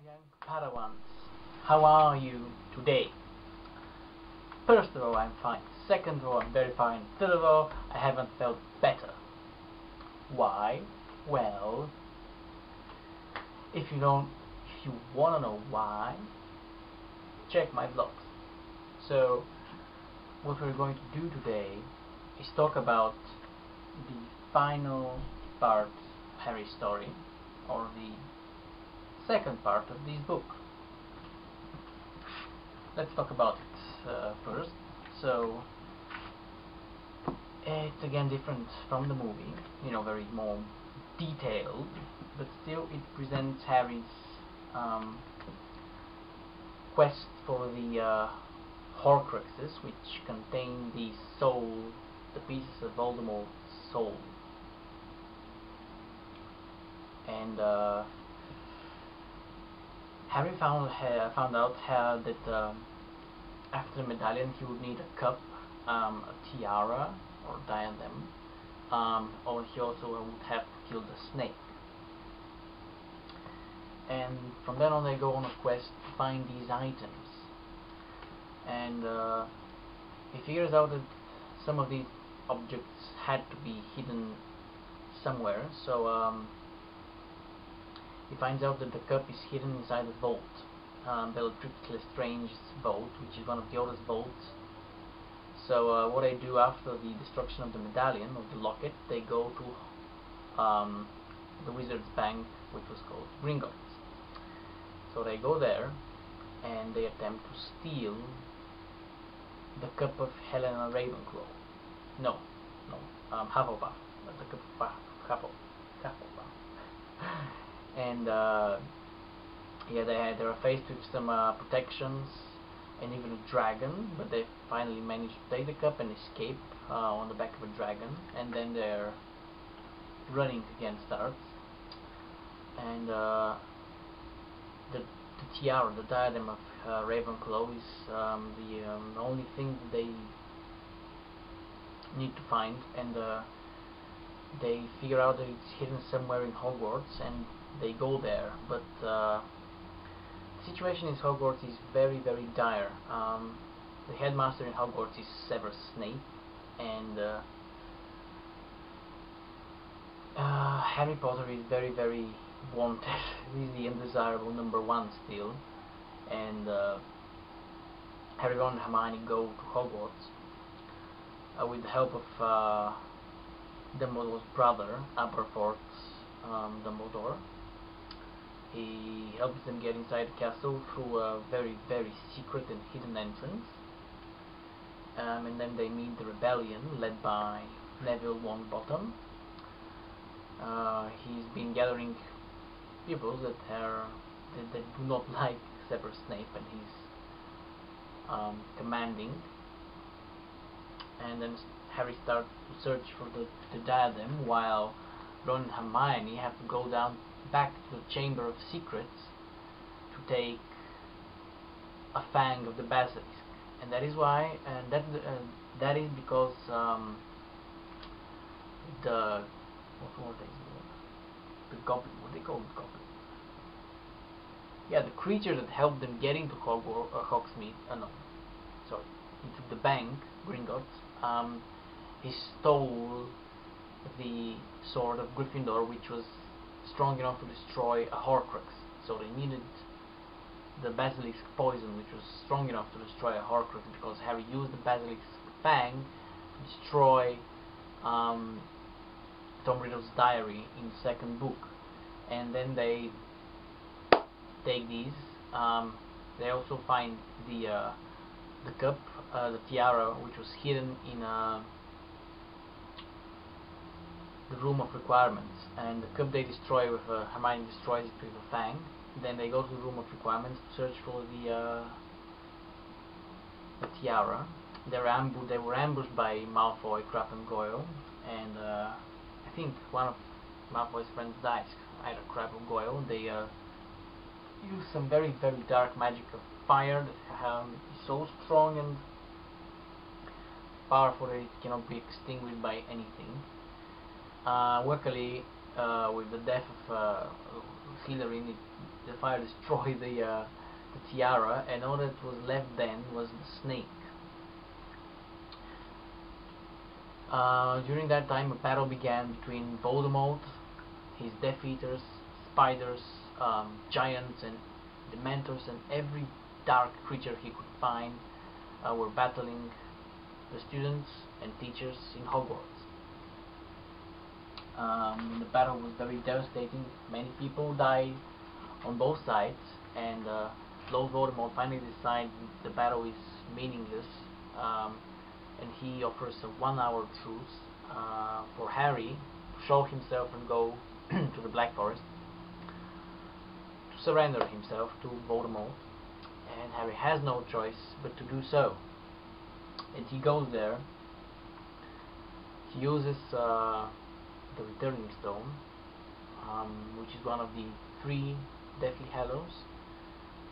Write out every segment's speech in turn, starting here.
young Padawans, how are you today? First of all, I'm fine. Second of all, I'm very fine. Third of all, I haven't felt better. Why? Well, if you wanna know why, check my vlogs. So, what we're going to do today is talk about the final part of Harry's story, or the second part of this book. Let's talk about it first. So, it's again different from the movie, very more detailed, but still it presents Harry's quest for the Horcruxes, which contain the pieces of Voldemort's soul. And Harry found out that after the medallion he would need a cup, a tiara or diadem, or he also would have to kill the snake. And from then on they go on a quest to find these items. And he figures out that some of these objects had to be hidden somewhere, so he finds out that the cup is hidden inside a vault, Bellatrix Lestrange's vault, which is one of the oldest vaults. So what they do after the destruction of the medallion, of the locket, they go to the Wizard's Bank, which was called Gringotts. So they go there and they attempt to steal the cup of Helena Ravenclaw. No, Hufflepuff. The cup of Hufflepuff. And yeah, they are faced with some protections and even a dragon, but they finally manage to take the cup and escape on the back of a dragon. And then their running again starts. And the tiara, the diadem of Ravenclaw, is the only thing they need to find, and they figure out that it's hidden somewhere in Hogwarts, and they go there. But the situation in Hogwarts is very, very dire. The headmaster in Hogwarts is Severus Snape, and Harry Potter is very, very wanted. He's the undesirable #1 still, and Harry, Ron and Hermione go to Hogwarts with the help of Dumbledore's brother, Aberforth Dumbledore. He helps them get inside the castle through a very, very secret and hidden entrance, and then they meet the rebellion led by Neville Longbottom. He's been gathering people that do not like Severus Snape, and he's commanding. And then Harry starts to search for the diadem, while Ron and Hermione have to go back to the Chamber of Secrets to take a fang of the basilisk. And that is why, and that is because the goblin, what they call it, goblin. Yeah, the creature that helped them get into Hogsmeade, into the bank, Gringotts. He stole the sword of Gryffindor, which was strong enough to destroy a Horcrux. So they needed the basilisk poison, which was strong enough to destroy a Horcrux, because Harry used the basilisk fang to destroy Tom Riddle's diary in the second book. And then they take these. They also find the cup, the tiara, which was hidden in the room of requirements, and the cup they destroy with Hermione destroys it with a fang. Then they go to the room of requirements to search for the tiara. They were ambushed by Malfoy, Crabbe and Goyle, and I think one of Malfoy's friends dies, either Crabbe or Goyle. They use some very, very dark magic of fire that is so strong and powerful that it cannot be extinguished by anything. Luckily, with the death of Slytherin, the fire destroyed the tiara, and all that was left then was the snake. During that time, a battle began between Voldemort, his Death Eaters, spiders, giants, and Dementors, and every dark creature he could find were battling the students and teachers in Hogwarts. The battle was very devastating. Many people died on both sides, and Lord Voldemort finally decides the battle is meaningless, and he offers a 1-hour truce for Harry to show himself and go to the Black Forest to surrender himself to Voldemort. And Harry has no choice but to do so. And he goes there. He uses the Returning Stone, which is one of the 3 Deathly Hallows,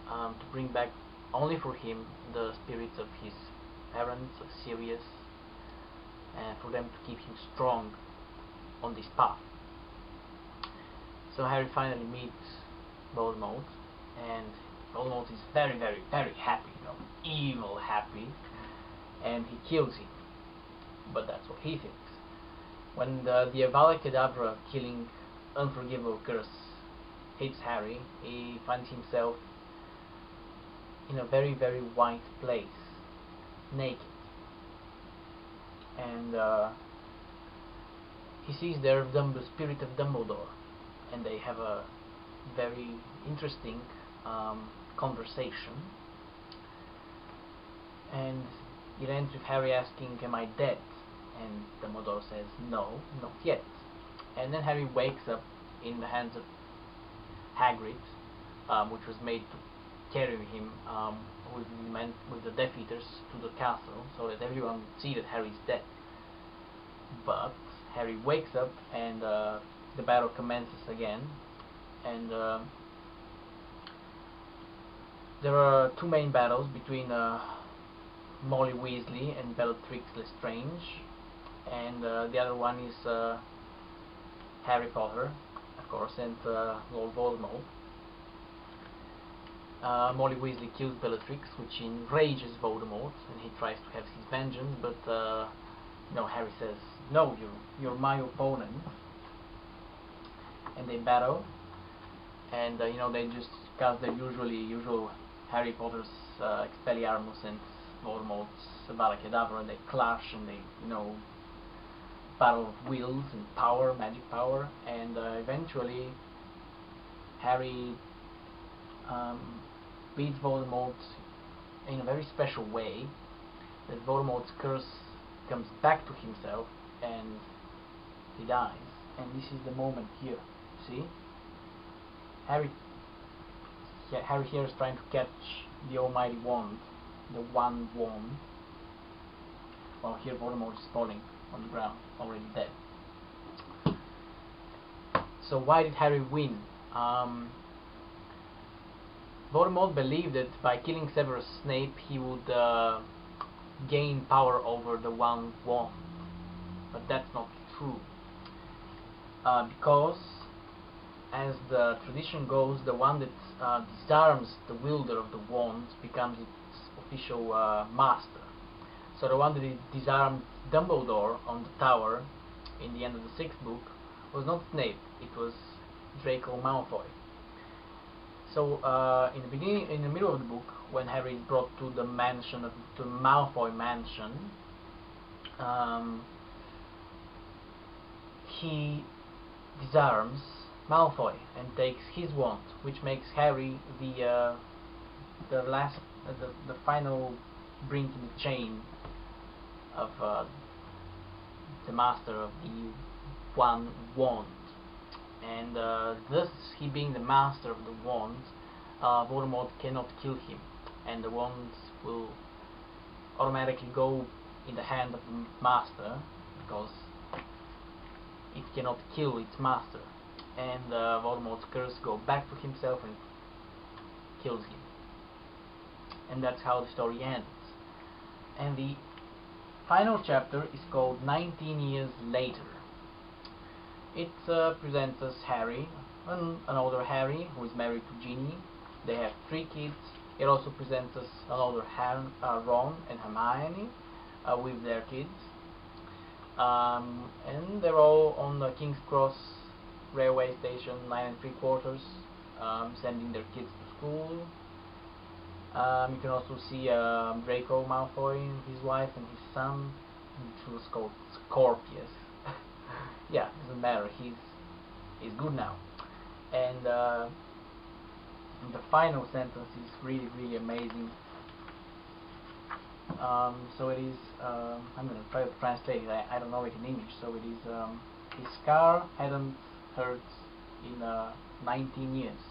to bring back only for him the spirits of his parents, of Sirius, and for them to keep him strong on this path. So Harry finally meets Voldemort, and Voldemort is very, very, very happy, evil happy, and he kills him. But that's what he thinks. When the Avada Kedavra killing unforgivable curse hits Harry, he finds himself in a very, very white place, naked. And he sees there the spirit of Dumbledore, and they have a very interesting conversation. And it ends with Harry asking, "Am I dead?" And Dumbledore says, "No, not yet." And then Harry wakes up in the hands of Hagrid, which was made to carry him with the Death Eaters to the castle, so that everyone would see that Harry's dead. But Harry wakes up, and the battle commences again, and there are 2 main battles between Molly Weasley and Bellatrix Lestrange, and the other one is Harry Potter, of course, and Lord Voldemort. Molly Weasley kills Bellatrix, which enrages Voldemort, and he tries to have his vengeance, but Harry says, "No, you're my opponent." And they battle, and they just cast their usual Harry Potter's Expelliarmus and Voldemort's Avada Kedavra, and they clash, and they battle of wills and power, magic power, and eventually Harry beats Voldemort in a very special way, that Voldemort's curse comes back to himself and he dies. And this is the moment here, see? Harry here is trying to catch the almighty wand, the one wand, while here Voldemort is falling on the ground, already dead. So why did Harry win? Voldemort believed that by killing Severus Snape he would gain power over the one wand, but that's not true, because as the tradition goes, the one that disarms the wielder of the wand becomes its official master. So the one that disarmed Dumbledore on the tower in the end of the 6th book was not Snape, it was Draco Malfoy. So in the middle of the book, when Harry is brought to the mansion, to Malfoy Mansion, he disarms Malfoy and takes his wand, which makes Harry the final link in the chain of the master of the one wand. And thus, he being the master of the wand, Voldemort cannot kill him, and the wand will automatically go in the hand of the master, because it cannot kill its master, and Voldemort's curse goes back to himself and kills him. And that's how the story ends. And the final chapter is called 19 Years Later. It presents us Harry, and an older Harry who is married to Ginny. They have 3 kids. It also presents us an older Ron and Hermione with their kids. And they're all on the King's Cross railway station, 9 3/4, sending their kids to school. You can also see Draco Malfoy, his wife, and his son, which was called Scorpius. Yeah, doesn't matter. He's good now. And the final sentence is really, really amazing. So it is. I'm gonna try to translate it. I don't know it in English. So it is. His scar hadn't hurt in 19 years.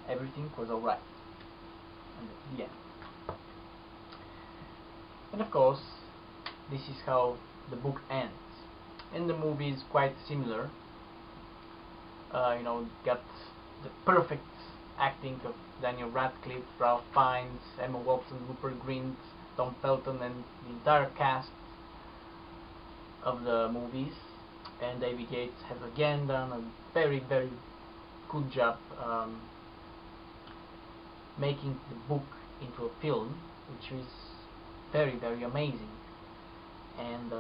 Everything was alright. And that's the end. And of course, this is how the book ends. And the movie is quite similar. You know, got the perfect acting of Daniel Radcliffe, Ralph Fiennes, Emma Watson, Rupert Grint, Tom Felton, and the entire cast of the movies. And David Yates has again done a very, very good job making the book into a film, which is very, very amazing. And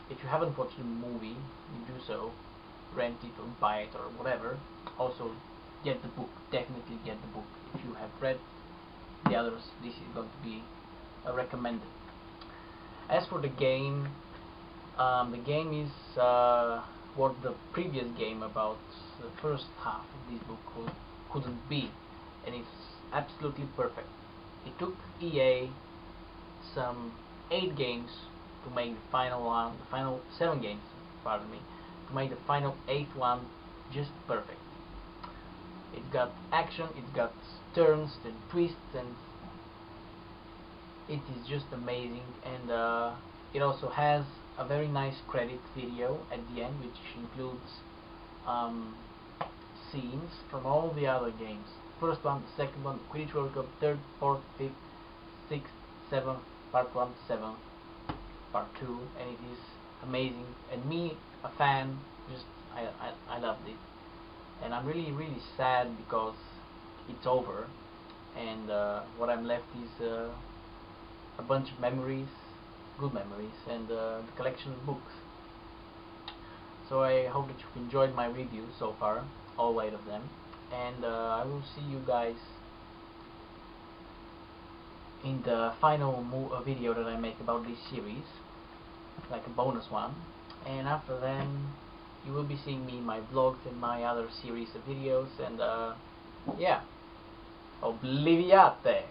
if you haven't watched the movie, you do so, rent it or buy it or whatever. Also, get the book, definitely get the book. If you have read the others, this is going to be recommended. As for the game is what the previous game about the first half of this book couldn't be, and it's absolutely perfect. It took EA some 8 games to make the final 7 games, pardon me, to make the final 8th one just perfect. It's got action, it's got turns and twists, and it is just amazing. And it also has a very nice credit video at the end, which includes scenes from all the other games. First one, the second one, the Quidditch World Cup, 3rd, 4th, 5th, 6th, 7th, Part 1, 7th, Part 2, and it is amazing. And me, a fan, just I loved it. And I'm really, really sad because it's over, and what I'm left is a bunch of memories, good memories, and the collection of books. So I hope that you've enjoyed my review so far, all 8 of them, and I will see you guys in the final video that I make about this series, like a bonus one. And after then, you will be seeing me in my vlogs and my other series of videos, and yeah, Obliviate!